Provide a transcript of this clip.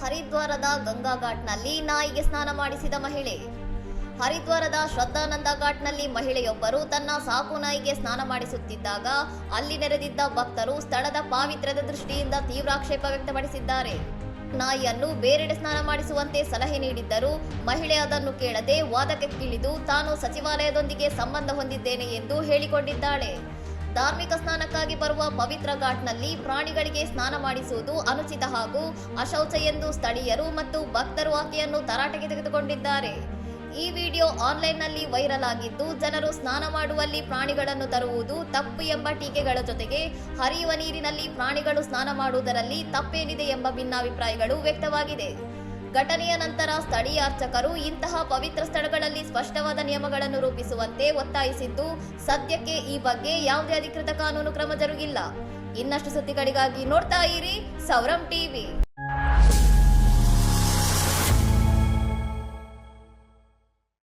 ಹರಿದ್ವಾರದ ಗಂಗಾ ಘಾಟ್ನಲ್ಲಿ ನಾಯಿಗೆ ಸ್ನಾನ ಮಾಡಿಸಿದ ಮಹಿಳೆ. ಹರಿದ್ವಾರದ ಶ್ರದ್ಧಾನಂದ ಘಾಟ್ನಲ್ಲಿ ಮಹಿಳೆಯೊಬ್ಬರು ತನ್ನ ಸಾಕು ನಾಯಿಗೆ ಸ್ನಾನ ಮಾಡಿಸುತ್ತಿದ್ದಾಗ ಅಲ್ಲಿ ನೆರೆದಿದ್ದ ಭಕ್ತರು ಸ್ಥಳದ ಪಾವಿತ್ರ್ಯದ ದೃಷ್ಟಿಯಿಂದ ತೀವ್ರ ಆಕ್ಷೇಪ ವ್ಯಕ್ತಪಡಿಸಿದ್ದಾರೆ. ನಾಯಿಯನ್ನು ಬೇರೆಡೆ ಸ್ನಾನ ಮಾಡಿಸುವಂತೆ ಸಲಹೆ ನೀಡಿದ್ದರೂ ಮಹಿಳೆ ಅದನ್ನು ಕೇಳದೆ ವಾದಕ್ಕಿಳಿದು ತಾನು ಸಚಿವಾಲಯದೊಂದಿಗೆ ಸಂಬಂಧ ಹೊಂದಿದ್ದೇನೆ ಎಂದು ಹೇಳಿಕೊಂಡಿದ್ದಾಳೆ. ಧಾರ್ಮಿಕ ಸ್ನಾನಕ್ಕಾಗಿ ಬರುವ ಪವಿತ್ರ ಘಾಟ್ನಲ್ಲಿ ಪ್ರಾಣಿಗಳಿಗೆ ಸ್ನಾನ ಮಾಡಿಸುವುದು ಅನುಚಿತ ಹಾಗೂ ಅಶೌಚ ಎಂದು ಸ್ಥಳೀಯರು ಮತ್ತು ಭಕ್ತರು ಆಕೆಯನ್ನು ತರಾಟೆಗೆ ತೆಗೆದುಕೊಂಡಿದ್ದಾರೆ. ಈ ವಿಡಿಯೋ ಆನ್ಲೈನ್ನಲ್ಲಿ ವೈರಲ್ ಆಗಿದ್ದು, ಜನರು ಸ್ನಾನ ಮಾಡುವಲ್ಲಿ ಪ್ರಾಣಿಗಳನ್ನು ತರುವುದು ತಪ್ಪು ಎಂಬ ಟೀಕೆಗಳ ಜೊತೆಗೆ ಹರಿಯುವ ನೀರಿನಲ್ಲಿ ಪ್ರಾಣಿಗಳು ಸ್ನಾನ ಮಾಡುವುದರಲ್ಲಿ ತಪ್ಪೇನಿದೆ ಎಂಬ ಭಿನ್ನಾಭಿಪ್ರಾಯಗಳು ವ್ಯಕ್ತವಾಗಿದೆ. ಘಟನೆಯ ನಂತರ ಸ್ಥಳೀಯ ಅರ್ಚಕರು ಇಂತಹ ಪವಿತ್ರ ಸ್ಥಳಗಳಲ್ಲಿ ಸ್ಪಷ್ಟವಾದ ನಿಯಮಗಳನ್ನು ರೂಪಿಸುವಂತೆ ಒತ್ತಾಯಿಸಿದ್ದು, ಸದ್ಯಕ್ಕೆ ಈ ಬಗ್ಗೆ ಯಾವುದೇ ಅಧಿಕೃತ ಕಾನೂನು ಕ್ರಮ ಜರುಗಿಲ್ಲ. ಇನ್ನಷ್ಟು ಸುದ್ದಿಗಳಿಗಾಗಿ ನೋಡ್ತಾ ಇರಿ ಸೌರಂ ಟಿವಿ.